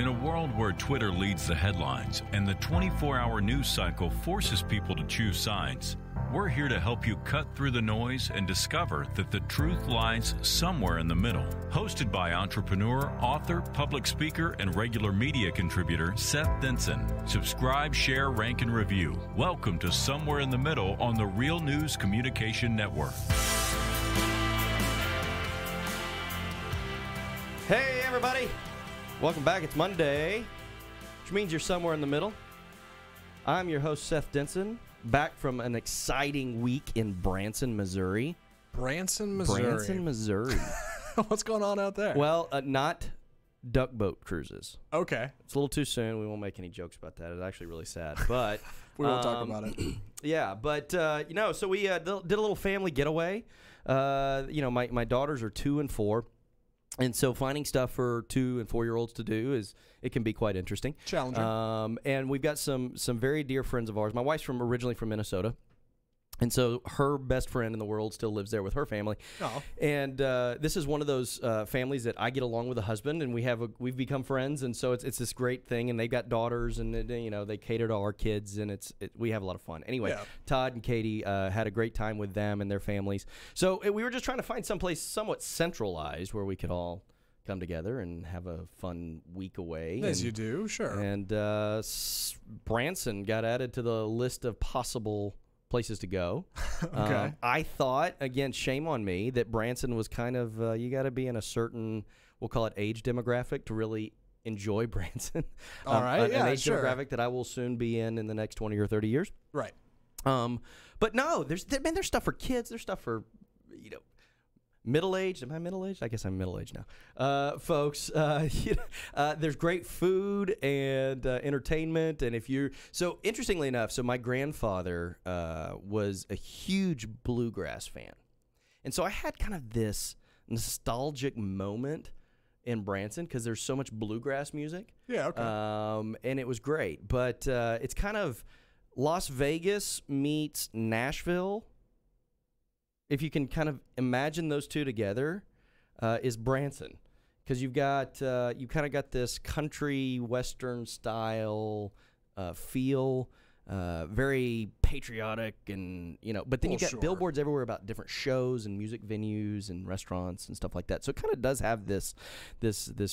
In a world where Twitter leads the headlines and the 24-hour news cycle forces people to choose sides, we're here to help you cut through the noise and discover that the truth lies somewhere in the middle. Hosted by entrepreneur, author, public speaker, and regular media contributor Seth Denson. Subscribe, share, rank, and review. Welcome to Somewhere in the Middle on the Real News Communication Network. Hey, everybody. Welcome back. It's Monday, which means you're somewhere in the middle. I'm your host, Seth Denson, back from an exciting week in Branson, Missouri. Branson, Missouri. What's going on out there? Well, not duck boat cruises. Okay. It's a little too soon. We won't make any jokes about that. It's actually really sad, but we won't talk about it. Yeah, but so we did a little family getaway. My daughters are 2 and 4. And so finding stuff for 2 and 4-year-olds to do it can be quite interesting. Challenging. And we've got some very dear friends of ours. My wife's originally from Minnesota. And so her best friend in the world still lives there with her family. Oh. And this is one of those families that I get along with a husband, and we've become friends. And so it's this great thing. And they've got daughters, and they cater to our kids, and we have a lot of fun. Anyway, yeah. Todd and Katie had a great time with them and their families. So we were just trying to find someplace somewhat centralized where we could all come together and have a fun week away. As you do, sure. And Branson got added to the list of possible places to go. Okay. I thought, again, shame on me, that Branson was kind of, you got to be in a certain, we'll call it age demographic to really enjoy Branson. All right, an age demographic that I will soon be in the next 20 or 30 years. Right. But no, there's stuff for kids. There's stuff for, middle-aged. Am I middle-aged? I guess I'm middle-aged now. Folks, there's great food and entertainment. And so interestingly enough, my grandfather was a huge bluegrass fan. And so I had kind of this nostalgic moment in Branson because there's so much bluegrass music. Yeah, okay. And it was great. But it's kind of Las Vegas meets Nashville. If you can kind of imagine those two together, is Branson, because you kind of got this country western style feel, very patriotic, and but then you got billboards everywhere about different shows and music venues and restaurants and stuff like that. So it kind of does have this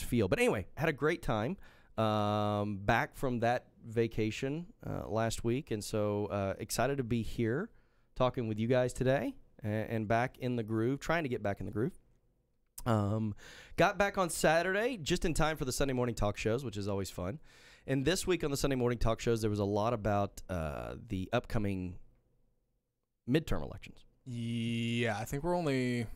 feel. But anyway, had a great time back from that vacation last week, and so excited to be here talking with you guys today. And back in the groove, trying to get back in the groove. Got back on Saturday, just in time for the Sunday morning talk shows, which is always fun. And this week on the Sunday morning talk shows, there was a lot about the upcoming midterm elections. Yeah, I think we're only...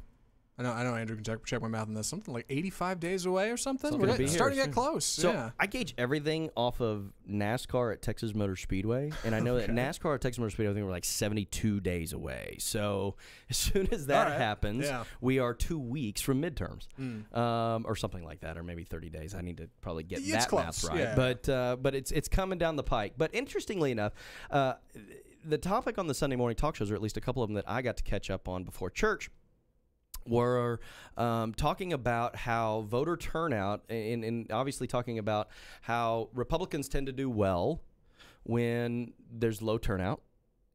I know Andrew can check my math on this. Something like 85 days away or something? We're starting to get close. So yeah. I gauge everything off of NASCAR at Texas Motor Speedway. And I know that NASCAR at Texas Motor Speedway, I think we're like 72 days away. So as soon as that happens, we are 2 weeks from midterms. Or something like that, or maybe 30 days. I need to probably get that math right. Yeah. But it's coming down the pike. But interestingly enough, the topic on the Sunday morning talk shows, or at least a couple of them that I got to catch up on before church, were talking about how voter turnout, and obviously talking about how Republicans tend to do well when there's low turnout,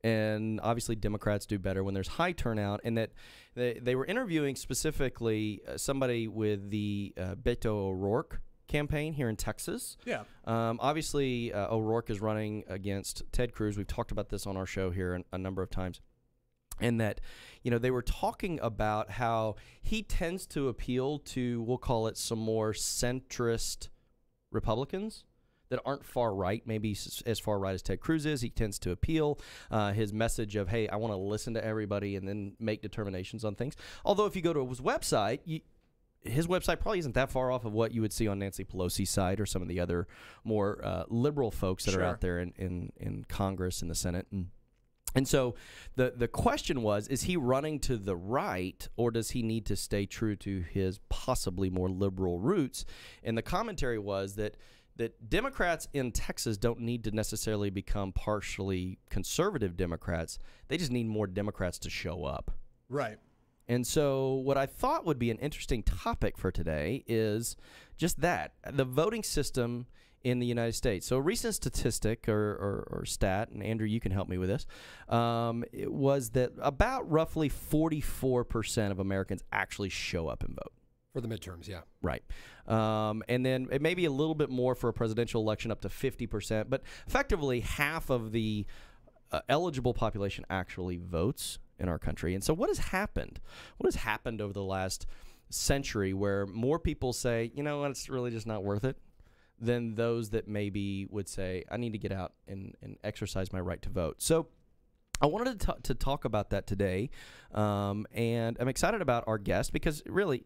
and obviously Democrats do better when there's high turnout, and that they were interviewing specifically somebody with the Beto O'Rourke campaign here in Texas. Yeah. Obviously, O'Rourke is running against Ted Cruz. We've talked about this on our show here a number of times. And that, they were talking about how he tends to appeal to, we'll call it, some more centrist Republicans that aren't far right, maybe as far right as Ted Cruz is. He tends to appeal his message of, hey, I want to listen to everybody and then make determinations on things. Although if you go to his website, his website probably isn't that far off of what you would see on Nancy Pelosi's side or some of the other more liberal folks that are out there in Congress and the Senate. And so the question was, is he running to the right, or does he need to stay true to his possibly more liberal roots? And the commentary was that Democrats in Texas don't need to necessarily become partially conservative Democrats. They just need more Democrats to show up. Right. And so what I thought would be an interesting topic for today is just that, the voting system in the United States. So a recent statistic or stat, and Andrew, you can help me with this, it was that about roughly 44% of Americans actually show up and vote. For the midterms, yeah. Right. And then it may be a little bit more for a presidential election, up to 50%. But effectively, half of the eligible population actually votes in our country. And so what has happened? What has happened over the last century where more people say, you know what, it's really just not worth it, than those that maybe would say, I need to get out and exercise my right to vote. So I wanted to talk about that today. And I'm excited about our guest because really,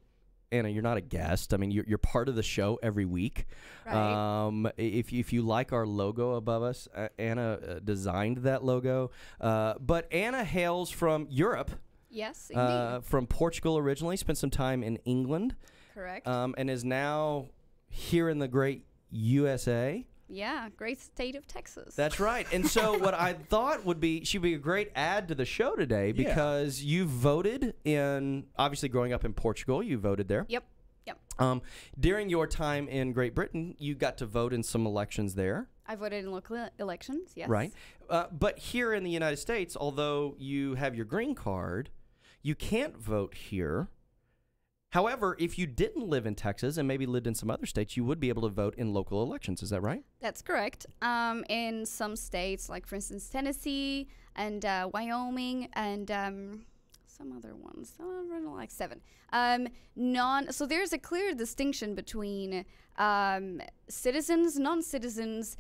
Anna, you're not a guest. I mean, you're part of the show every week. Right. If you like our logo above us, Anna designed that logo. But Anna hails from Europe. Yes, indeed. From Portugal originally, spent some time in England. Correct. And is now here in the great USA. Yeah, great state of Texas. That's right. And so what I thought would be, she'd be a great add to the show today because you voted in, obviously growing up in Portugal, you voted there. Yep. During your time in Great Britain, you got to vote in some elections there. I voted in local elections, yes. Right. But here in the United States, although you have your green card, you can't vote here. However, if you didn't live in Texas and maybe lived in some other states, you would be able to vote in local elections. Is that right? That's correct. In some states, like for instance Tennessee and Wyoming and some other ones, like 7. So there's a clear distinction between citizens, non-citizens,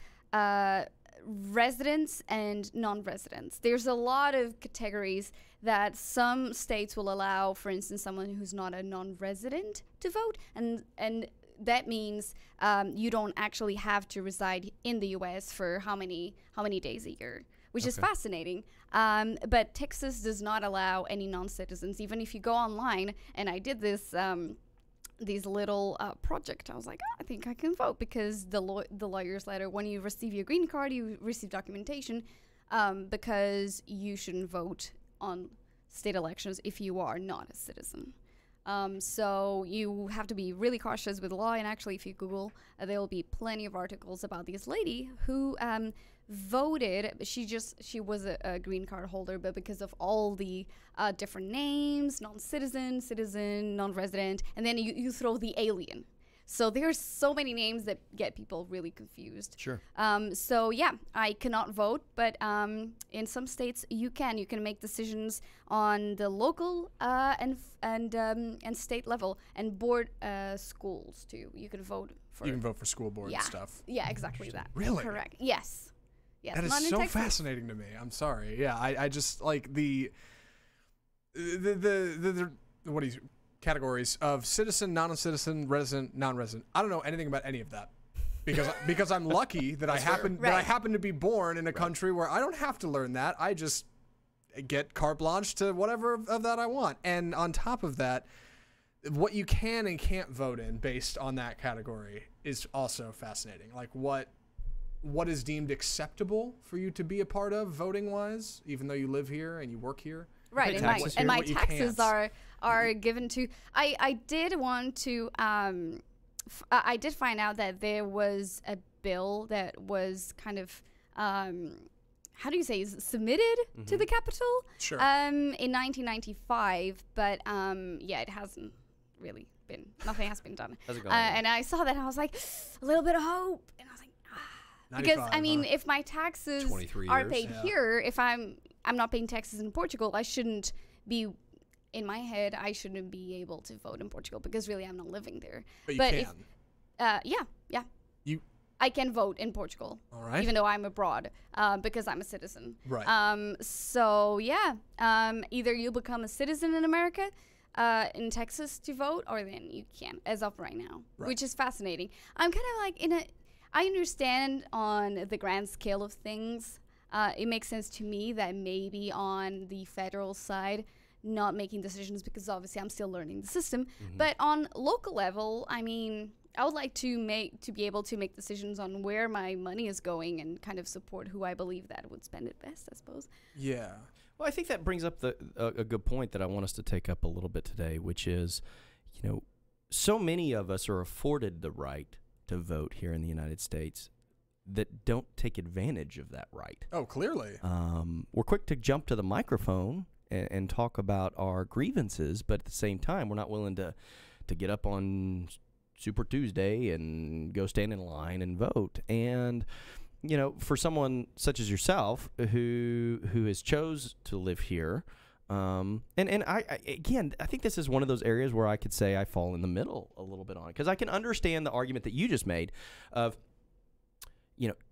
residents, and non-residents. There's a lot of categories that some states will allow, for instance, someone who's not a non-resident to vote, and that means you don't actually have to reside in the U.S. for how many days a year, which is fascinating. But Texas does not allow any non-citizens. Even if you go online, and I did this these little project, I was like, I think I can vote because the lawyer's letter, when you receive your green card, you receive documentation because you shouldn't vote on state elections if you are not a citizen. So you have to be really cautious with the law, and actually if you Google, there will be plenty of articles about this lady who voted. She was a green card holder, but because of all the different names, non-citizen, citizen, non-resident, and then you throw the alien. So there's so many names that get people really confused. Sure. So yeah, I cannot vote, but in some states you can make decisions on the local and state level, and board schools too. You can vote for. You can vote for school board stuff. Yeah, exactly that. Really? Correct. Yes. Yes. That not is in so Texas. fascinating to me. I'm sorry. Yeah, I just like the what do you categories of citizen, non-citizen, resident, non-resident. I don't know anything about any of that because I'm lucky that I happen to be born in a country where I don't have to learn that. I just get carte blanche to whatever of that I want. And on top of that, what you can and can't vote in based on that category is also fascinating. Like what is deemed acceptable for you to be a part of voting wise, even though you live here and you work here. Right, and my taxes are given to. I did want to. I did find out that there was a bill that was kind of, how do you say, submitted to the Capitol. Sure. In 1995, but it hasn't really been. Nothing has been done. How's it going? And I saw that and I was like, a little bit of hope, and I was like, because I mean, if my taxes are paid here, if I'm not paying taxes in Portugal, I shouldn't be, in my head, I shouldn't be able to vote in Portugal because really I'm not living there. But you can. Yeah. I can vote in Portugal. All right. Even though I'm abroad, because I'm a citizen. Right. So yeah, either you become a citizen in America, in Texas to vote, or then you can't, as of right now, which is fascinating. I'm kind of like I understand on the grand scale of things. It makes sense to me that maybe on the federal side, not making decisions because obviously I'm still learning the system. But on local level, I mean, I would like to be able to make decisions on where my money is going and kind of support who I believe that would spend it best, I suppose. Yeah. Well, I think that brings up a good point that I want us to take up a little bit today, which is, so many of us are afforded the right to vote here in the United States that don't take advantage of that right. Oh, clearly. We're quick to jump to the microphone and talk about our grievances, but at the same time, we're not willing to get up on Super Tuesday and go stand in line and vote. And for someone such as yourself who has chose to live here, and I think this is one of those areas where I could say I fall in the middle a little bit on it, because I can understand the argument that you just made of,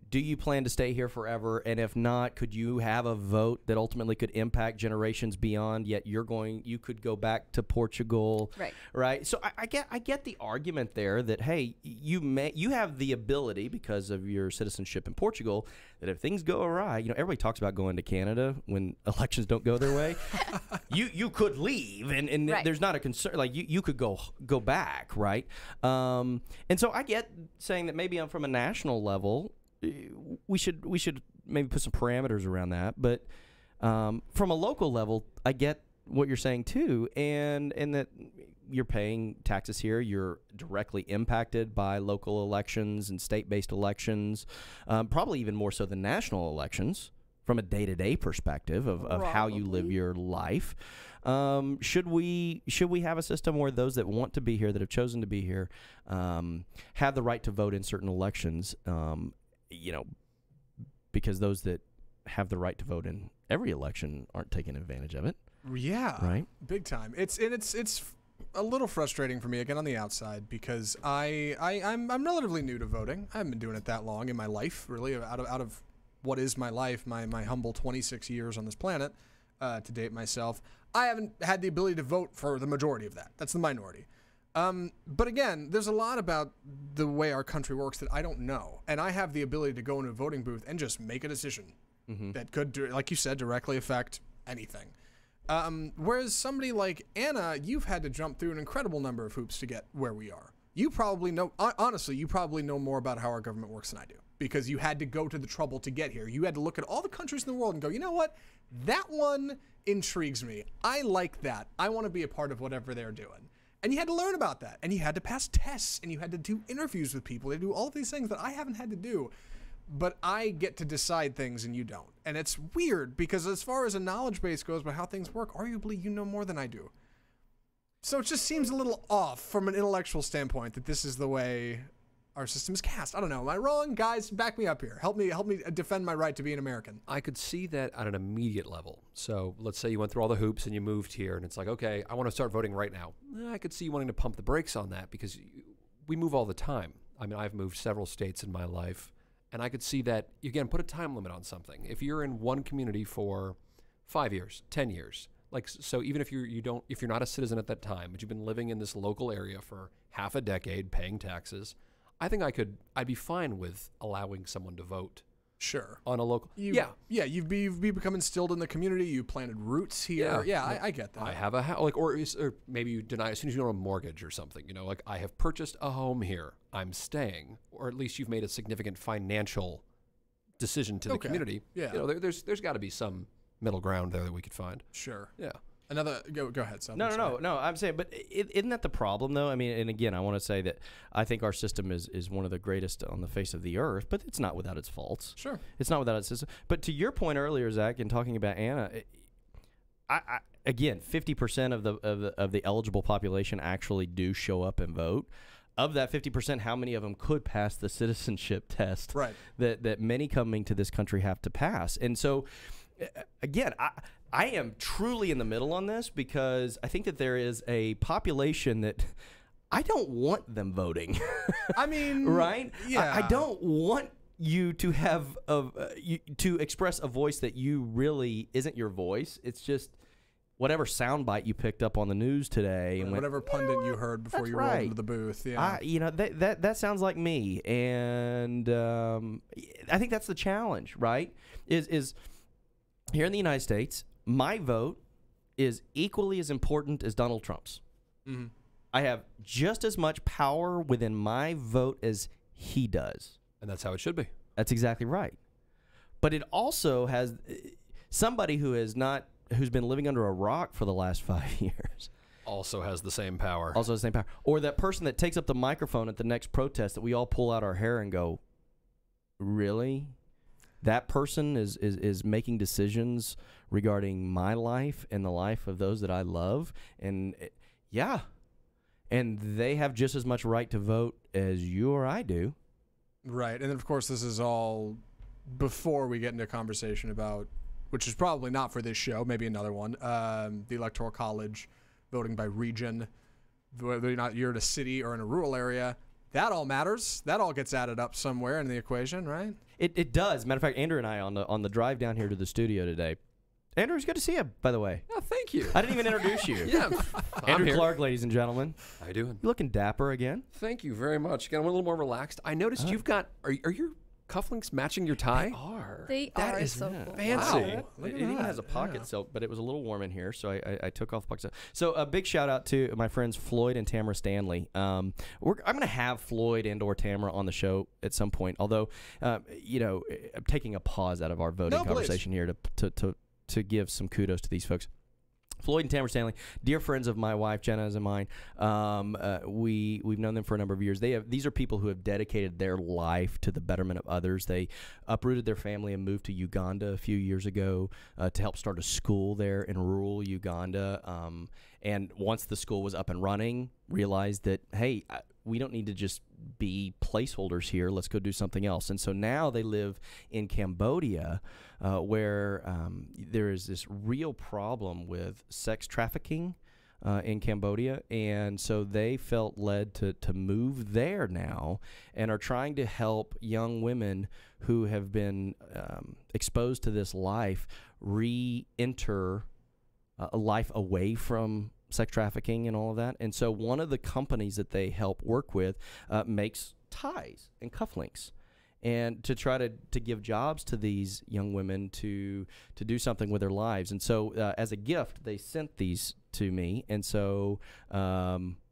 do you plan to stay here forever? And if not, could you have a vote that ultimately could impact generations beyond? Yet you could go back to Portugal, right? So I get the argument there that, hey, you have the ability because of your citizenship in Portugal that if things go awry, everybody talks about going to Canada when elections don't go their way. you could leave, and there's not a concern. Like you could go back, right? And so I get saying that maybe from a national level, we should maybe put some parameters around that, but from a local level, I get what you're saying too, and that you're paying taxes here. You're directly impacted by local elections and state-based elections, probably even more so than national elections from a day-to-day perspective of how you live your life. Should we have a system where those that want to be here, that have chosen to be here, have the right to vote in certain elections? Because those that have the right to vote in every election aren't taking advantage of it. Yeah, right. Big time. It's a little frustrating for me again on the outside because I'm relatively new to voting. I haven't been doing it that long in my life, really. Out of what is my life, my humble 26 years on this planet, to date myself, I haven't had the ability to vote for the majority of that. That's the minority. But again, there's a lot about the way our country works that I don't know. And I have the ability to go into a voting booth and just make a decision that could, like you said, directly affect anything. Whereas somebody like Anna, you've had to jump through an incredible number of hoops to get where we are. You probably know, honestly, you probably know more about how our government works than I do, because you had to go to the trouble to get here. You had to look at all the countries in the world and go, you know what? That one intrigues me. I like that. I want to be a part of whatever they're doing. And you had to learn about that, and you had to pass tests, and you had to do interviews with people. They do all of these things that I haven't had to do, but I get to decide things and you don't. And it's weird because as far as a knowledge base goes about how things work, arguably you know more than I do. So it just seems a little off from an intellectual standpoint that this is the way our system is cast. I don't know. Am I wrong? Guys, back me up here. Help me defend my right to be an American. I could see that on an immediate level. So let's say you went through all the hoops and you moved here and it's like, okay, I want to start voting right now. I could see you wanting to pump the brakes on that because we move all the time. I mean, I've moved several states in my life, and I could see that, again, put a time limit on something. If you're in one community for 5 years, 10 years, like, so even if if you're not a citizen at that time, but you've been living in this local area for half a decade, paying taxes, I think I'd be fine with allowing someone to vote. Sure. On a local. Yeah, you've become instilled in the community. You planted roots here. Yeah, I get that. I have a house, or maybe you deny as soon as you own a mortgage or something. Like I have purchased a home here. I'm staying, or at least you've made a significant financial decision to the community. Yeah. There's got to be some middle ground there that we could find. Sure. Yeah. Another go ahead, Seth. No. I'm saying, but isn't that the problem, though? I mean, and again, I want to say that I think our system is one of the greatest on the face of the earth, but it's not without its faults. Sure, it's not without its system. But to your point earlier, Zach, in talking about Anna, I again, 50% of the eligible population actually do show up and vote. Of that 50%, how many of them could pass the citizenship test? Right. That many coming to this country have to pass, and so again, I am truly in the middle on this because I think that there is a population that I don't want them voting. I mean, right? Yeah. I don't want you to have to express a voice that you really isn't your voice. It's just whatever soundbite you picked up on the news today, and whatever pundit you heard before you rolled into the booth. Yeah, that sounds like me, and I think that's the challenge, right? Is here in the United States, my vote is equally as important as Donald Trump's. Mm-hmm. I have just as much power within my vote as he does. And that's how it should be. That's exactly right. But it also has somebody who's been living under a rock for the last 5 years. Also has the same power. Also the same power. Or that person that takes up the microphone at the next protest that we all pull out our hair and go, really? That person is making decisions regarding my life and the life of those that I love. And yeah. And they have just as much right to vote as you or I do. Right. And of course, this is all before we get into a conversation about, which is probably not for this show, maybe another one, the Electoral College, voting by region, whether or not you're in a city or in a rural area. That all matters. That all gets added up somewhere in the equation, right? It does. Matter of fact, Andrew and I on the drive down here to the studio today. Andrew, it's good to see you, by the way. Oh, thank you. I didn't even introduce you. Yeah. Andrew Clark, ladies and gentlemen. How you doing? You looking dapper again? Thank you very much. Again, I'm a little more relaxed. I noticed you've got, are your cufflinks matching your tie? They are. They That are is so cool. fancy. Wow. It even has a pocket silk, but it was a little warm in here, so I took off the pocket silk. So a big shout out to my friends Floyd and Tamara Stanley. I'm going to have Floyd and or Tamara on the show at some point, although, I'm taking a pause out of our voting conversation here to give some kudos to these folks. Floyd and Tamara Stanley, dear friends of my wife Jenna's and mine. We've known them for a number of years. These are people who have dedicated their life to the betterment of others. They uprooted their family and moved to Uganda a few years ago to help start a school there in rural Uganda. And once the school was up and running, realized that, hey, we don't need to just be placeholders here. Let's go do something else. And so now they live in Cambodia, where there is this real problem with sex trafficking in Cambodia. And so they felt led to move there now and are trying to help young women who have been exposed to this life re-enter a life away from sex trafficking and all of that. And so one of the companies that they help work with makes ties and cufflinks, and to try to give jobs to these young women to do something with their lives. And so as a gift, they sent these to me. And so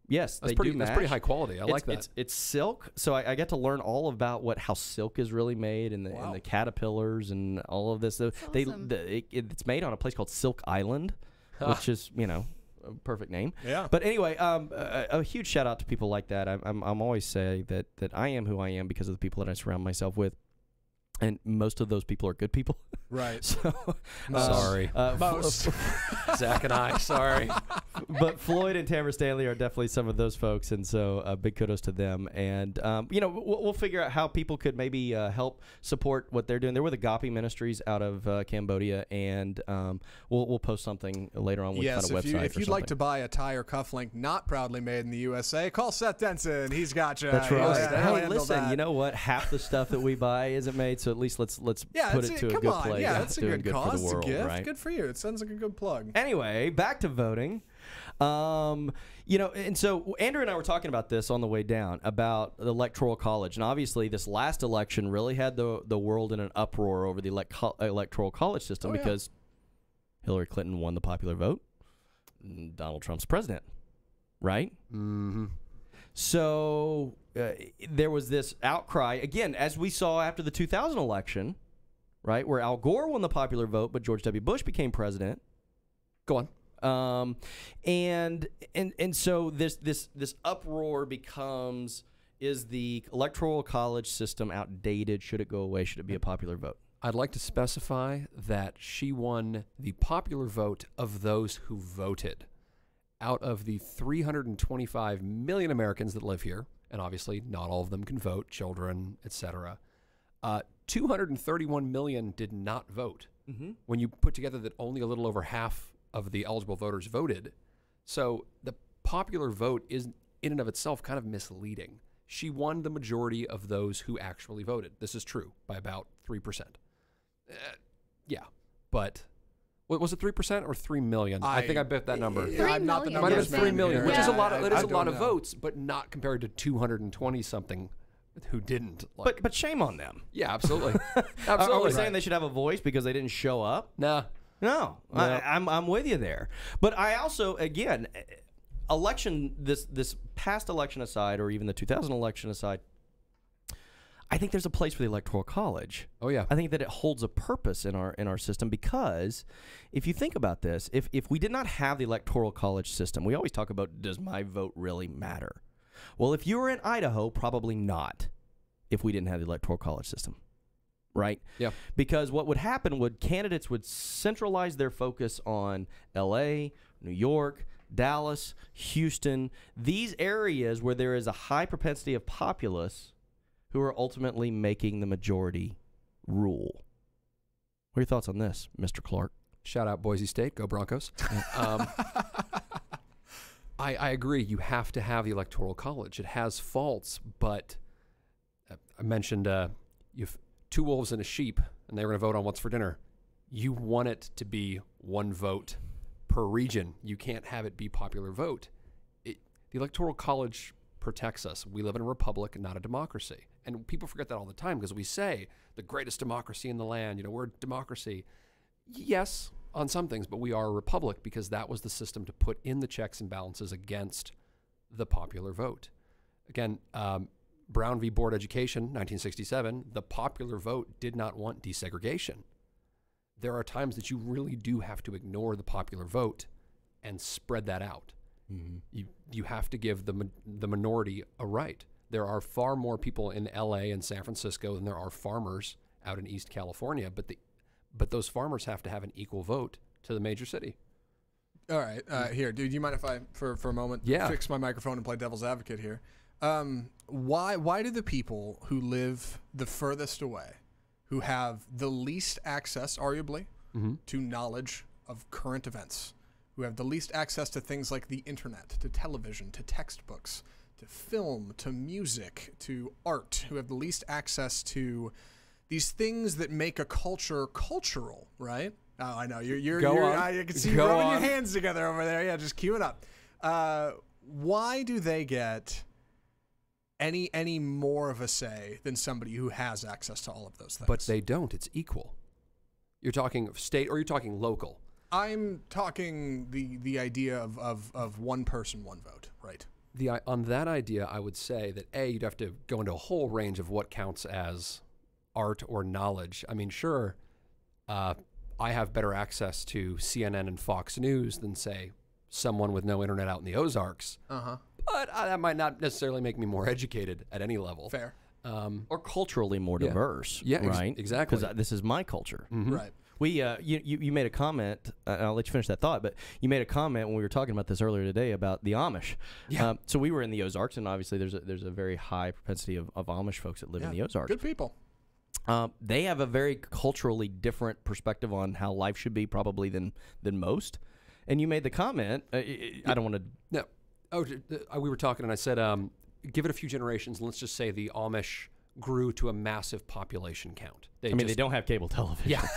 yes, That's they pretty, do match. That's pretty high quality. I like that. It's silk, so I get to learn all about how silk is really made and the caterpillars and all of this. Awesome. It's made on a place called Silk Island, which is a perfect name. Yeah. But anyway, a huge shout out to people like that. I'm always say that I am who I am because of the people that I surround myself with. And most of those people are good people. Right. So, Sorry. Most. Zach and I, sorry. But Floyd and Tamara Stanley are definitely some of those folks, and so big kudos to them. And we'll figure out how people could maybe help support what they're doing. They're with Agape Ministries out of Cambodia, and we'll post something later on with kind of website. If you'd like to buy a tie or cufflink not proudly made in the USA, call Seth Denson. He's got you. That's right. He'll Hey, handle listen, that. you know what? Half the stuff that we buy isn't made, so at least let's put it to a come good on. place. Yeah, that's a doing good cause. for the world, it's a gift. right? Good for you. It sounds like a good plug. Anyway, back to voting. And so Andrew and I were talking about this on the way down about the Electoral College, and obviously this last election really had the world in an uproar over the Electoral College system because Hillary Clinton won the popular vote, and Donald Trump's president, right? Mm-hmm. So there was this outcry again, as we saw after the 2000 election, right, where Al Gore won the popular vote, but George W. Bush became president. Go on. And so this uproar becomes: is the Electoral College system outdated? Should it go away? Should it be a popular vote? I'd like to specify that she won the popular vote of those who voted. Out of the 325 million Americans that live here, and obviously not all of them can vote, children, etc., 231 million did not vote. Mm-hmm. When you put together that only a little over half of the eligible voters voted, so the popular vote is in and of itself kind of misleading. She won the majority of those who actually voted. This is true by about 3%. Yeah, but was it 3% or 3 million? I think I bet that number. I'm not the million. numbers Might have been 3 man million, here. which is a lot. I That is a don't lot of know. votes, but not compared to 220 something who didn't. Like, But shame on them. yeah, absolutely, Are absolutely. we saying they should have a voice because they didn't show up? Nah. No, I'm with you there. But I also, again, this past election aside, or even the 2000 election aside, I think there's a place for the Electoral College. Oh yeah. I think that it holds a purpose in our system, because if you think about this, if we did not have the Electoral College system, we always talk about, does my vote really matter? Well, if you were in Idaho, probably not, if we didn't have the Electoral College system, right? Yeah. Because what would happen would candidates would centralize their focus on L.A., New York, Dallas, Houston, these areas where there is a high propensity of populace who are ultimately making the majority rule. What are your thoughts on this, Mr. Clark? Shout out Boise State, go Broncos. I agree. You have to have the Electoral College. It has faults, but I mentioned you've two wolves and a sheep, and they were going to vote on what's for dinner. You want it to be one vote per region. You can't have it be popular vote. The Electoral College protects us. We live in a republic, not a democracy. And people forget that all the time, because we say the greatest democracy in the land, we're a democracy. Yes, on some things, but we are a republic because that was the system to put in the checks and balances against the popular vote. Again, Brown v. Board Education, 1967, the popular vote did not want desegregation. There are times that you really do have to ignore the popular vote and spread that out. Mm-hmm. You have to give the minority a right. There are far more people in L.A. and San Francisco than there are farmers out in East California, but those farmers have to have an equal vote to the major city. All right, here, dude. You mind if I, for a moment, fix my microphone and play devil's advocate here? Why do the people who live the furthest away, who have the least access, arguably, to knowledge of current events, who have the least access to things like the internet, to television, to textbooks, to film, to music, to art, who have the least access to these things that make a culture cultural, right? Oh, I know. I can see you rubbing your hands together over there. Yeah, just cue it up. Why do they get any more of a say than somebody who has access to all of those things? But they don't. It's equal. You're talking state or you're talking local? I'm talking the idea of one person, one vote, right? On that idea, I would say that you'd have to go into a whole range of what counts as art or knowledge. I mean, sure, I have better access to CNN and Fox News than, say, someone with no internet out in the Ozarks. But that might not necessarily make me more educated at any level. Fair. Or culturally more diverse. Yeah, right? Exactly. Because this is my culture. Mm-hmm. Right. You made a comment, and I'll let you finish that thought, but you made a comment when we were talking about this earlier today about the Amish. Yeah. So we were in the Ozarks, and obviously there's a very high propensity of Amish folks that live in the Ozarks. Good people. They have a very culturally different perspective on how life should be probably than most. And you made the comment, I don't want to... No. Oh, we were talking, and I said, give it a few generations, and let's just say the Amish grew to a massive population count. They don't have cable television. Yeah.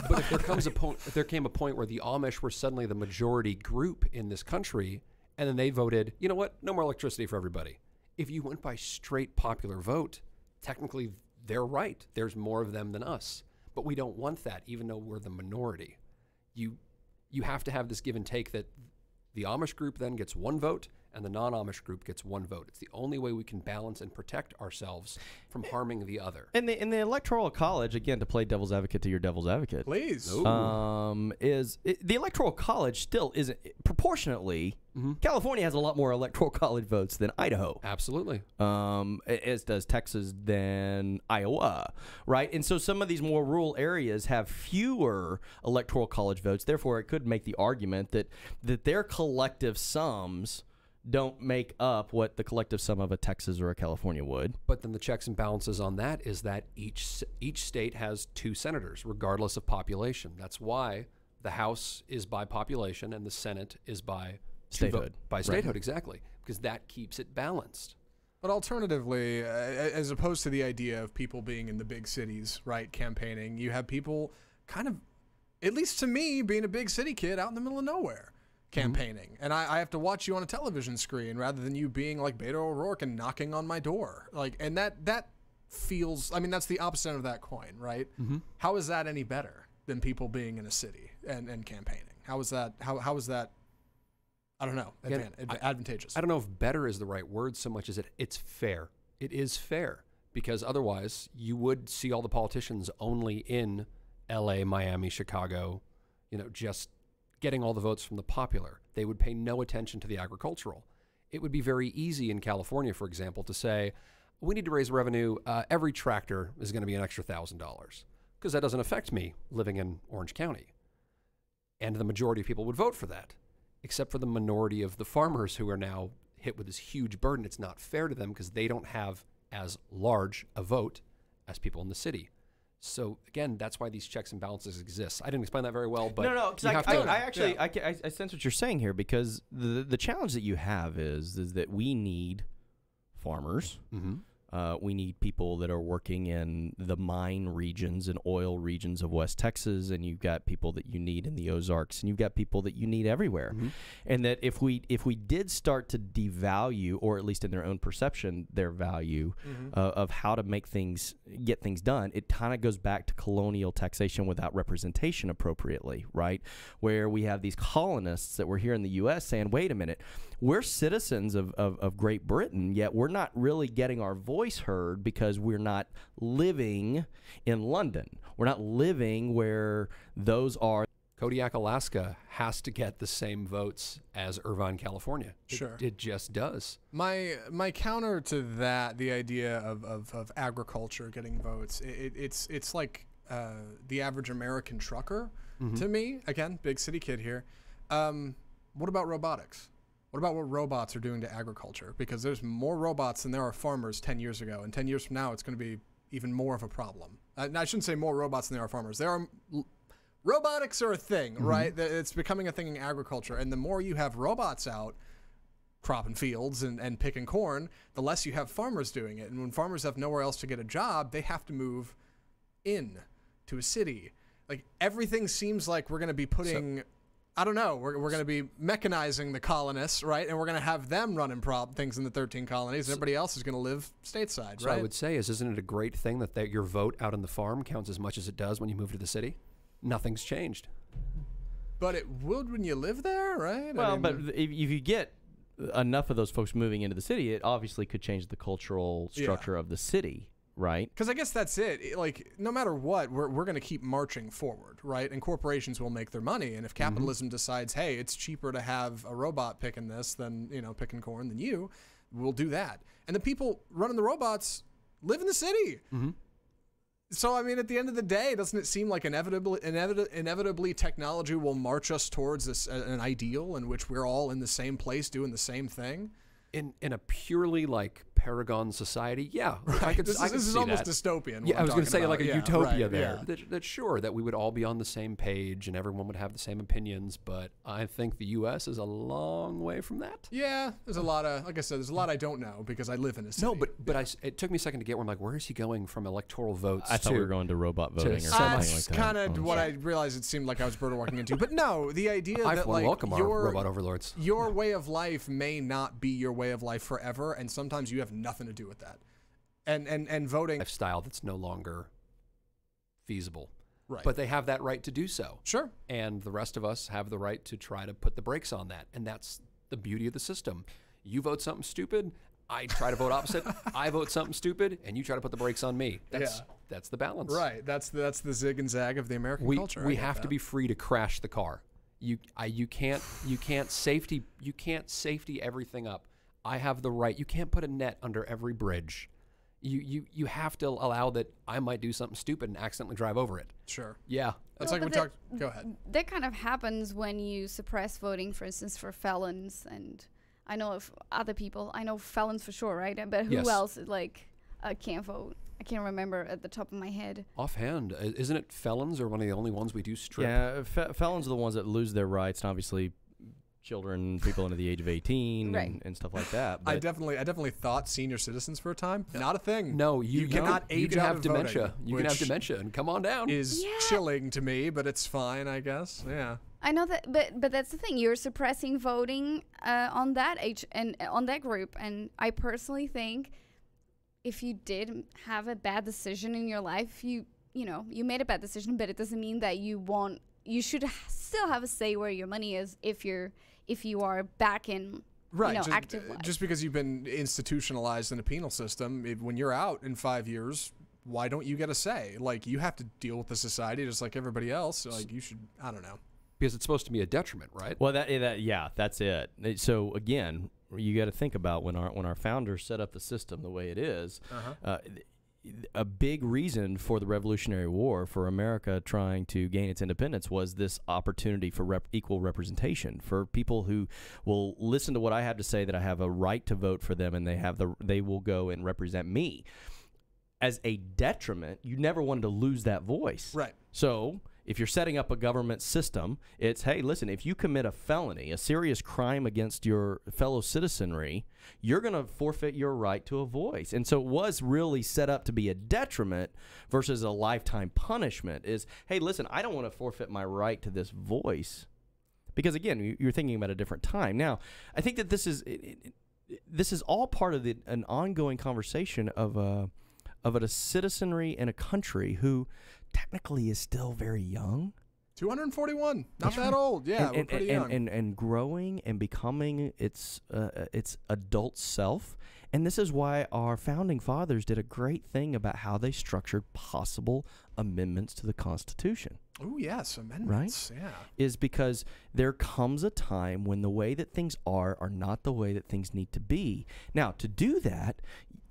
But if there came a point where the Amish were suddenly the majority group in this country, and then they voted, you know what, no more electricity for everybody. If you went by straight popular vote, technically they're right. There's more of them than us. But we don't want that, even though we're the minority. You have to have this give and take that the Amish group then gets one vote and the non-Amish group gets one vote. It's the only way we can balance and protect ourselves from harming the other. And the Electoral College, again, to play devil's advocate to your devil's advocate, please, the Electoral College still isn't proportionately. Mm-hmm. California has a lot more Electoral College votes than Idaho. Absolutely. As does Texas than Iowa, right? And so some of these more rural areas have fewer Electoral College votes. Therefore, it could make the argument that their collective sums don't make up what the collective sum of a Texas or a California would. But then the checks and balances on that is that each state has 2 senators, regardless of population. That's why the House is by population and the Senate is by statehood. By statehood, exactly, because that keeps it balanced. But alternatively, as opposed to the idea of people being in the big cities, right, campaigning, you have people kind of, at least to me, being a big city kid out in the middle of nowhere, campaigning. Mm-hmm. And I have to watch you on a television screen rather than you being like Beto O'Rourke and knocking on my door. And that feels, I mean, that's the opposite end of that coin, right? Mm-hmm. How is that any better than people being in a city and campaigning? How is that I don't know. Advantageous. I don't know if better is the right word so much as it's fair. It is fair because otherwise you would see all the politicians only in LA, Miami, Chicago, just getting all the votes from the popular. They would pay no attention to the agricultural. It would be very easy in California, for example, to say, we need to raise revenue. Every tractor is going to be an extra $1,000 because that doesn't affect me living in Orange County. And the majority of people would vote for that, except for the minority of the farmers who are now hit with this huge burden. It's not fair to them because they don't have as large a vote as people in the city. So again, that's why these checks and balances exist. I didn't explain that very well, but no, because I sense what you're saying here, because the challenge that you have is that we need farmers. Mm-hmm. We need people that are working in the mine regions and oil regions of West Texas, and you've got people that you need in the Ozarks, and you've got people that you need everywhere. Mm-hmm. And that if we did start to devalue, or at least in their own perception, their value of how to get things done, it kind of goes back to colonial taxation without representation appropriately, right? Where we have these colonists that were here in the U.S. saying, wait a minute, we're citizens of Great Britain, yet we're not really getting our voice heard because we're not living in London. We're not living where those are. Kodiak, Alaska has to get the same votes as Irvine, California. Sure. It just does. My counter to that, the idea of agriculture getting votes, it's like the average American trucker to me. Again, big city kid here. What about robotics? What about what robots are doing to agriculture? Because there's more robots than there are farmers 10 years ago. And 10 years from now, it's going to be even more of a problem. I shouldn't say more robots than there are farmers. Robotics are a thing, right? It's becoming a thing in agriculture. And the more you have robots out cropping fields and picking corn, the less you have farmers doing it. And when farmers have nowhere else to get a job, they have to move in to a city. Like, everything seems like we're going to be putting... I don't know. We're going to be mechanizing the colonists, right? And we're going to have them running things in the 13 colonies. And everybody else is going to live stateside, so right? I would say, isn't it a great thing that your vote out in the farm counts as much as it does when you move to the city? Nothing's changed. But it would when you live there, right? Well, but if you get enough of those folks moving into the city, it obviously could change the cultural structure of the city. Right. Because I guess that's it. Like, no matter what, we're going to keep marching forward, right? And corporations will make their money. And if capitalism decides, hey, it's cheaper to have a robot picking this than, picking corn than you, we'll do that. And the people running the robots live in the city. Mm-hmm. So, I mean, at the end of the day, doesn't it seem like inevitably technology will march us towards an ideal in which we're all in the same place doing the same thing? In a purely Paragon society, yeah. Right. This is almost dystopian. Yeah, I was going to say like a utopia there. Yeah. That's sure that we would all be on the same page and everyone would have the same opinions, but I think the U.S. is a long way from that. Yeah, there's a lot of, like I said, there's a lot I don't know because I live in a city. No, but it took me a second to get where I'm like, where is he going from electoral votes I thought we were going to robot voting or something like that. That's kind of what I realized it seemed like I was bird walking into. But no, the idea that like welcome our robot overlords. Your way of life may not be your way of life forever, and sometimes you have nothing to do with that. And voting lifestyle that's no longer feasible. Right. But they have that right to do so. Sure. And the rest of us have the right to try to put the brakes on that. And that's the beauty of the system. You vote something stupid, I try to vote opposite. I vote something stupid, and you try to put the brakes on me. That's the balance. Right. That's the zig and zag of the American culture. We have to be free to crash the car. You can't safety everything up. I have the right. You can't put a net under every bridge. You have to allow that I might do something stupid and accidentally drive over it. Sure. Yeah. That's like we talked. Go ahead. That kind of happens when you suppress voting, for instance, for felons. And I know of other people. I know felons for sure, right? But who else can't vote? I can't remember at the top of my head. Offhand, isn't it felons are one of the only ones we do strip? Yeah, felons are the ones that lose their rights, and obviously children, people under the age of 18, right. and stuff like that. But I definitely thought senior citizens for a time. Not a thing. No, you cannot age you can out have of dementia. Voting, you can have dementia and come on down. Is chilling to me, but it's fine, I guess. Yeah. I know that, but that's the thing. You're suppressing voting on that age and on that group. And I personally think if you did have a bad decision in your life, you made a bad decision, but it doesn't mean that you should still have a say where your money is if you're if you are back in active life. Just because you've been institutionalized in a penal system, when you're out in 5 years, why don't you get a say? Like, you have to deal with the society just like everybody else. So, like, you should, I don't know. Because it's supposed to be a detriment, right? Well, that's it. So again, you got to think about when our founders set up the system the way it is. A big reason for the Revolutionary War, for America trying to gain its independence, was this opportunity for equal representation, for people who will listen to what I have to say, that I have a right to vote for them, and they will go and represent me. As a detriment, you never wanted to lose that voice. Right. So if you're setting up a government system, it's, hey, listen, if you commit a felony, a serious crime against your fellow citizenry, you're going to forfeit your right to a voice. And so it was really set up to be a detriment versus a lifetime punishment is, hey, listen, I don't want to forfeit my right to this voice. Because, again, you're thinking about a different time. Now, I think that this is all part of an ongoing conversation of a citizenry in a country who technically is still very young. 241, not that old. Yeah, we're pretty young. And growing and becoming its adult self. And this is why our founding fathers did a great thing about how they structured possible amendments to the Constitution. Oh, yes, amendments. Right? Yeah. Is because there comes a time when the way that things are not the way that things need to be. Now, to do that,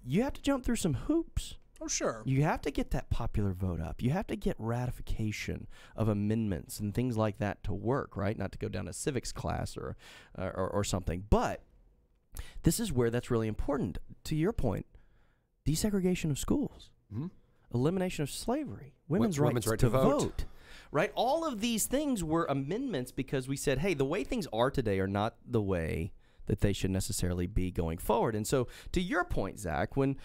you have to jump through some hoops. Oh, sure. You have to get that popular vote up. You have to get ratification of amendments and things like that to work, right? Not to go down a civics class or something. But this is where that's really important. To your point, desegregation of schools, elimination of slavery, women's right to vote. Right? All of these things were amendments because we said, hey, the way things are today are not the way that they should necessarily be going forward. And so, to your point, Zach, when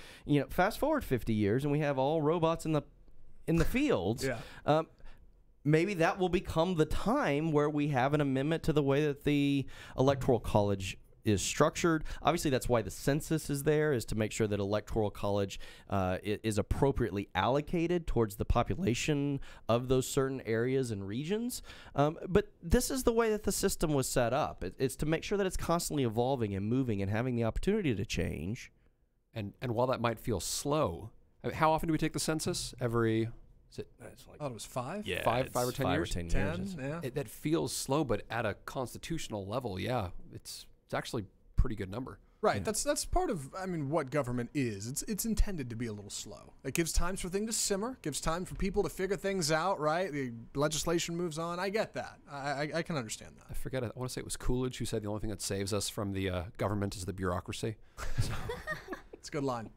fast forward 50 years and we have all robots in the fields, maybe that will become the time where we have an amendment to the way that the Electoral College is structured. Obviously, that's why the census is there, is to make sure that Electoral College is appropriately allocated towards the population of those certain areas and regions. But this is the way that the system was set up. It's to make sure that it's constantly evolving and moving and having the opportunity to change. And while that might feel slow, how often do we take the census? Every... I thought it was 5? Yeah, 5 or 10 years? 10, yeah. That feels slow, but at a constitutional level, it's actually a pretty good number. Right. Yeah. That's part of, what government is. It's intended to be a little slow. It gives time for things to simmer, gives time for people to figure things out, right? The legislation moves on. I get that. I can understand that. I want to say it was Coolidge who said the only thing that saves us from the government is the bureaucracy. It's a good line.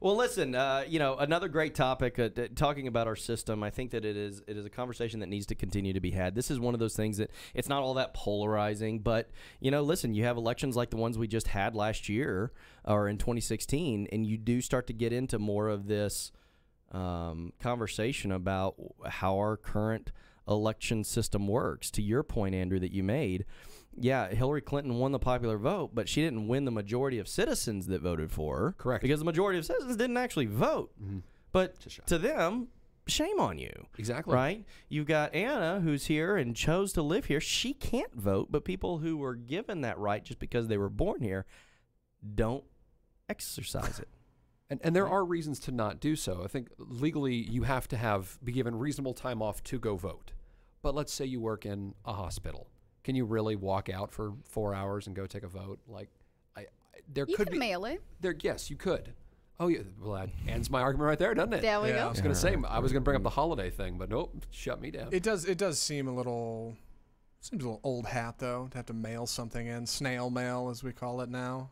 Well, listen, another great topic, talking about our system. I think that it is a conversation that needs to continue to be had. This is one of those things that it's not all that polarizing, but, listen, you have elections like the ones we just had last year or in 2016, and you do start to get into more of this conversation about how our current election system works. To your point, Andrew, that you made, yeah, Hillary Clinton won the popular vote, but she didn't win the majority of citizens that voted for her. Correct. Because the majority of citizens didn't actually vote. Mm-hmm. But to them, shame on you. Exactly. Right? You've got Anna, who's here and chose to live here. She can't vote, but people who were given that right just because they were born here don't exercise it. And there are reasons to not do so. I think legally you have to be given reasonable time off to go vote. But let's say you work in a hospital. Can you really walk out for 4 hours and go take a vote? You could mail it. Yes, you could. Oh, yeah. Well, that ends my argument right there, doesn't it? There we go. I was going to say, I was going to bring up the holiday thing, but nope, shut me down. It does seem a little old hat, though, to have to mail something in. Snail mail, as we call it now.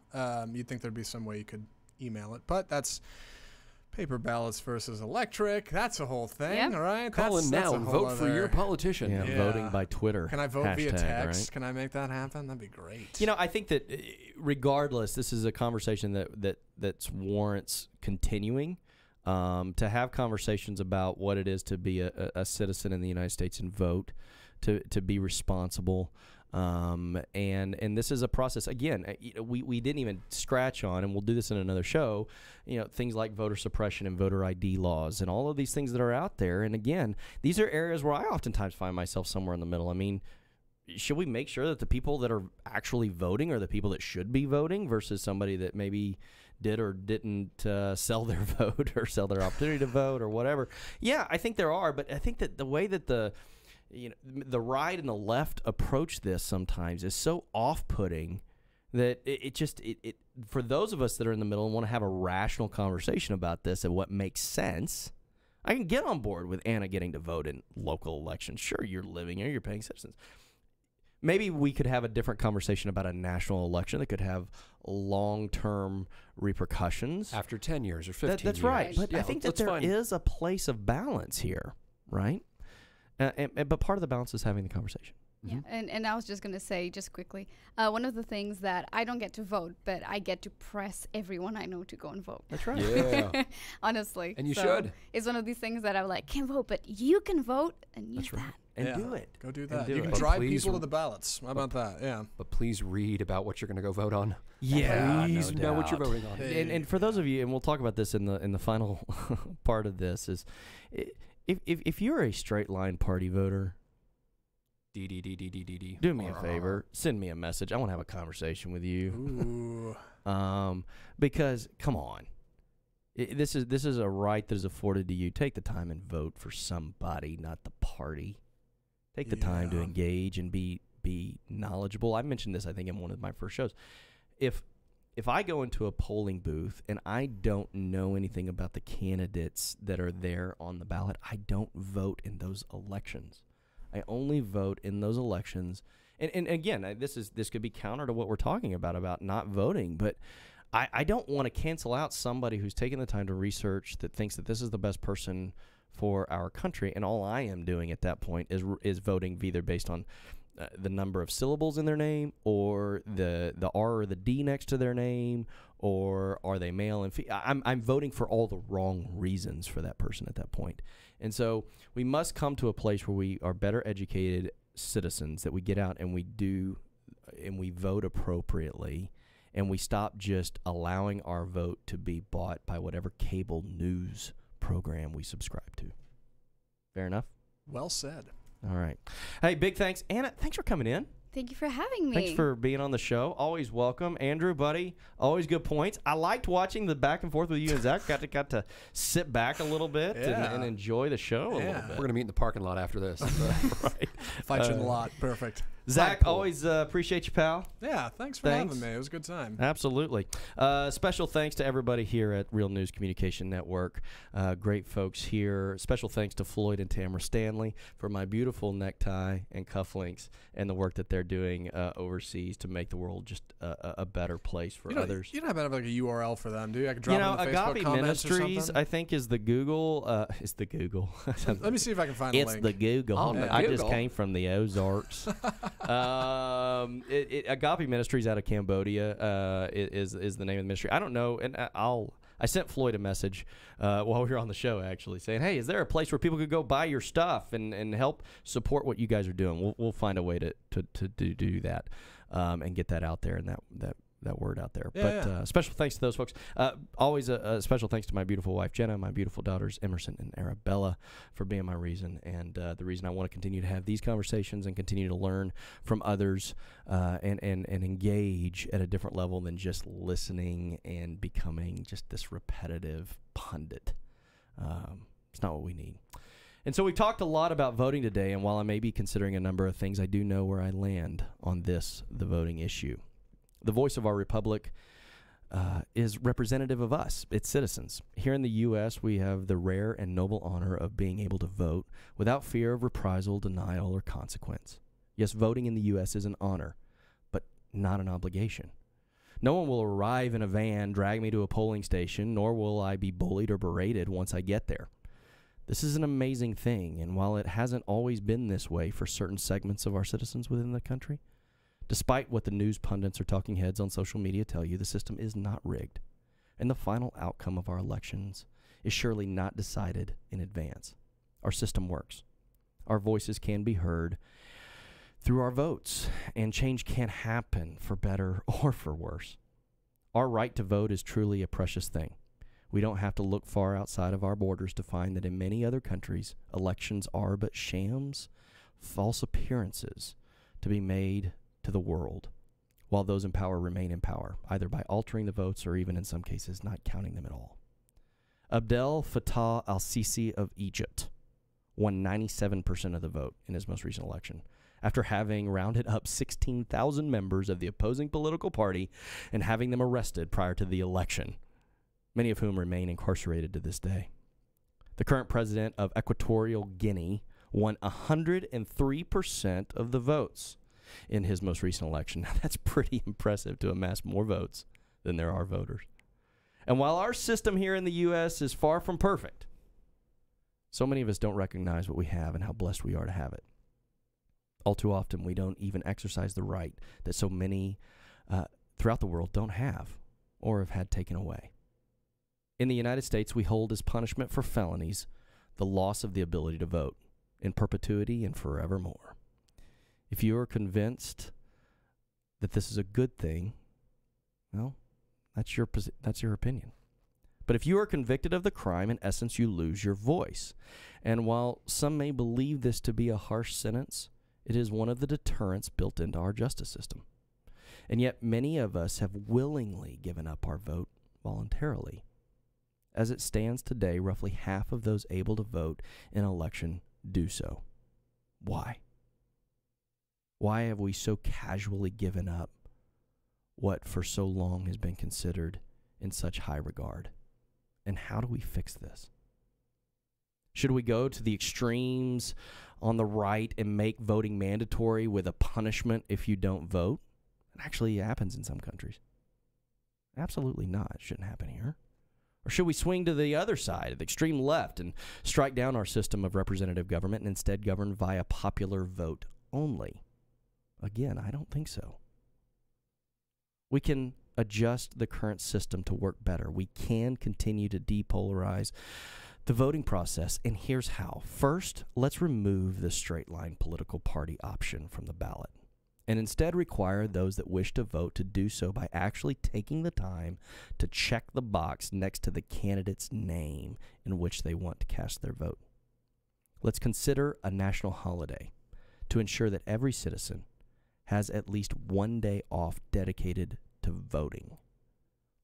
You'd think there'd be some way you could email it, but that's paper ballots versus electric. That's a whole thing, yep. All right? Call in now and vote for your politician. Yeah, voting by Twitter. Can I vote via text? Right? Can I make that happen? That'd be great. I think that regardless, this is a conversation that warrants continuing. To have conversations about what it is to be a citizen in the United States and vote, to be responsible. And this is a process. Again, we didn't even scratch on, and we'll do this in another show, things like voter suppression and voter ID laws and all of these things that are out there. And again, these are areas where I oftentimes find myself somewhere in the middle. should we make sure that the people that are actually voting are the people that should be voting versus somebody that maybe did or didn't sell their vote or sell their opportunity to vote or whatever? Yeah, I think there are, but I think that the way that the right and the left approach this sometimes is so off-putting that it for those of us that are in the middle and want to have a rational conversation about this and what makes sense, I can get on board with Anna getting to vote in local elections. Sure, you're living here, you're paying citizens. Maybe we could have a different conversation about a national election that could have long-term repercussions. After 10 years or 15 years. That's right. But yeah, I think that there is a place of balance here, right? But part of the balance is having the conversation. Yeah, and I was just going to say, just quickly, one of the things that I don't get to vote, but I get to press everyone I know to go and vote. That's right. Yeah. Honestly. And you should. It's one of these things that I'm like, can't vote, but you can vote and use that. And do it. Go do that. do You it. can But drive please people to the ballots. How about that? Yeah. But please read about what you're going to go vote on. Yeah, Please no know what you're doubt. voting on. And for those of you, and we'll talk about this in the final part of this, is if you're a straight line party voter, do me a favor, send me a message. I want to have a conversation with you. Ooh. Because come on, this is a right that is afforded to you. Take the time and vote for somebody, not the party. Take the time to engage and be knowledgeable. I mentioned this, I think, in one of my first shows. If I go into a polling booth and I don't know anything about the candidates that are there on the ballot, I don't vote in those elections. I only vote in those elections. And again, this could be counter to what we're talking about not voting, but I don't want to cancel out somebody who's taken the time to research, that thinks that this is the best person for our country, and all I am doing at that point is voting either based on the number of syllables in their name, or the R or the D next to their name, or are they male and female. I'm voting for all the wrong reasons for that person at that point. And so we must come to a place where we are better educated citizens, that we get out and we vote appropriately, and we stop just allowing our vote to be bought by whatever cable news program we subscribe to. Fair enough? Well said. All right. Hey, big thanks. Anna, thanks for coming in. Thank you for having me. Thanks for being on the show. Always welcome. Andrew, buddy, always good points. I liked watching the back and forth with you and Zach. Got to sit back a little bit and enjoy the show a little bit. We're going to meet in the parking lot after this. Right. Fight you in the lot. Perfect. Zach, always appreciate you, pal. Yeah, thanks for having me. It was a good time. Absolutely. Special thanks to everybody here at Real News Communication Network. Great folks here. Special thanks to Floyd and Tamara Stanley for my beautiful necktie and cufflinks and the work that they're doing overseas to make the world just a better place for others. You don't have to have like a URL for them, do you? I could drop it in the Facebook Agape comments Ministries, or something? I think, is the Google. Is the Google. Let me see if I can find a link. It's the Google. I just came from the Ozarks. Agape Ministries out of Cambodia is the name of the ministry. I don't know, and I sent Floyd a message while we were on the show, actually, saying, "Hey, is there a place where people could go buy your stuff and help support what you guys are doing?" We'll find a way to do that and get that out there and that word out there. Special thanks to those folks. Always a special thanks to my beautiful wife, Jenna, my beautiful daughters, Emerson and Arabella, for being my reason and the reason I want to continue to have these conversations and continue to learn from others and engage at a different level than just listening and becoming just this repetitive pundit. It's not what we need. And so we've talked a lot about voting today, and while I may be considering a number of things, I do know where I land on the voting issue. The voice of our republic is representative of us, its citizens. Here in the U.S., we have the rare and noble honor of being able to vote without fear of reprisal, denial, or consequence. Yes, voting in the U.S. is an honor, but not an obligation. No one will arrive in a van, drag me to a polling station, nor will I be bullied or berated once I get there. This is an amazing thing, and while it hasn't always been this way for certain segments of our citizens within the country, despite what the news pundits or talking heads on social media tell you, the system is not rigged, and the final outcome of our elections is surely not decided in advance. Our system works. Our voices can be heard through our votes, and change can happen for better or for worse. Our right to vote is truly a precious thing. We don't have to look far outside of our borders to find that in many other countries, elections are but shams, false appearances, to be made to the world, while those in power remain in power, either by altering the votes or even in some cases not counting them at all. Abdel Fattah al-Sisi of Egypt won 97% of the vote in his most recent election, after having rounded up 16,000 members of the opposing political party and having them arrested prior to the election, many of whom remain incarcerated to this day. The current president of Equatorial Guinea won 103% of the votes in his most recent election. Now, that's pretty impressive to amass more votes than there are voters. And while our system here in the U.S. is far from perfect, so many of us don't recognize what we have and how blessed we are to have it. All too often, we don't even exercise the right that so many throughout the world don't have or have had taken away. In the United States, we hold as punishment for felonies the loss of the ability to vote in perpetuity and forevermore. If you are convinced that this is a good thing, well, that's your opinion. But if you are convicted of the crime, in essence, you lose your voice. And while some may believe this to be a harsh sentence, it is one of the deterrents built into our justice system. And yet many of us have willingly given up our vote voluntarily. As it stands today, roughly half of those able to vote in an election do so. Why? Why have we so casually given up what for so long has been considered in such high regard? And how do we fix this? Should we go to the extremes on the right and make voting mandatory with a punishment if you don't vote? It actually happens in some countries. Absolutely not. It shouldn't happen here. Or should we swing to the other side, the extreme left, and strike down our system of representative government and instead govern via popular vote only? Again, I don't think so. We can adjust the current system to work better. We can continue to depolarize the voting process, and here's how. First, let's remove the straight-line political party option from the ballot, and instead require those that wish to vote to do so by actually taking the time to check the box next to the candidate's name in which they want to cast their vote. Let's consider a national holiday to ensure that every citizen has at least one day off dedicated to voting.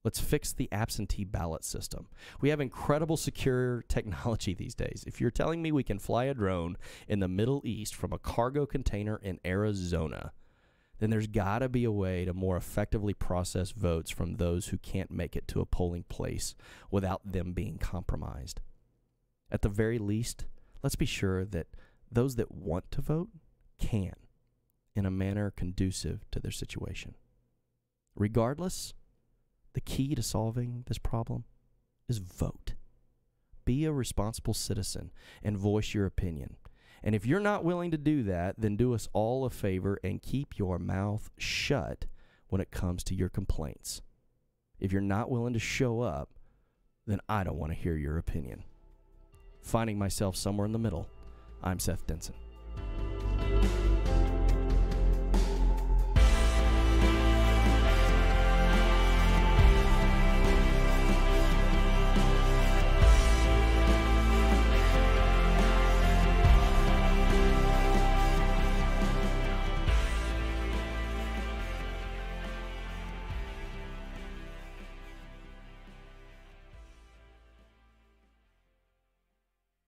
Let's fix the absentee ballot system. We have incredible secure technology these days. If you're telling me we can fly a drone in the Middle East from a cargo container in Arizona, then there's got to be a way to more effectively process votes from those who can't make it to a polling place without them being compromised. At the very least, let's be sure that those that want to vote can, in a manner conducive to their situation. Regardless, the key to solving this problem is vote. Be a responsible citizen and voice your opinion. And if you're not willing to do that, then do us all a favor and keep your mouth shut when it comes to your complaints. If you're not willing to show up, then I don't want to hear your opinion. Finding myself somewhere in the middle, I'm Seth Denson.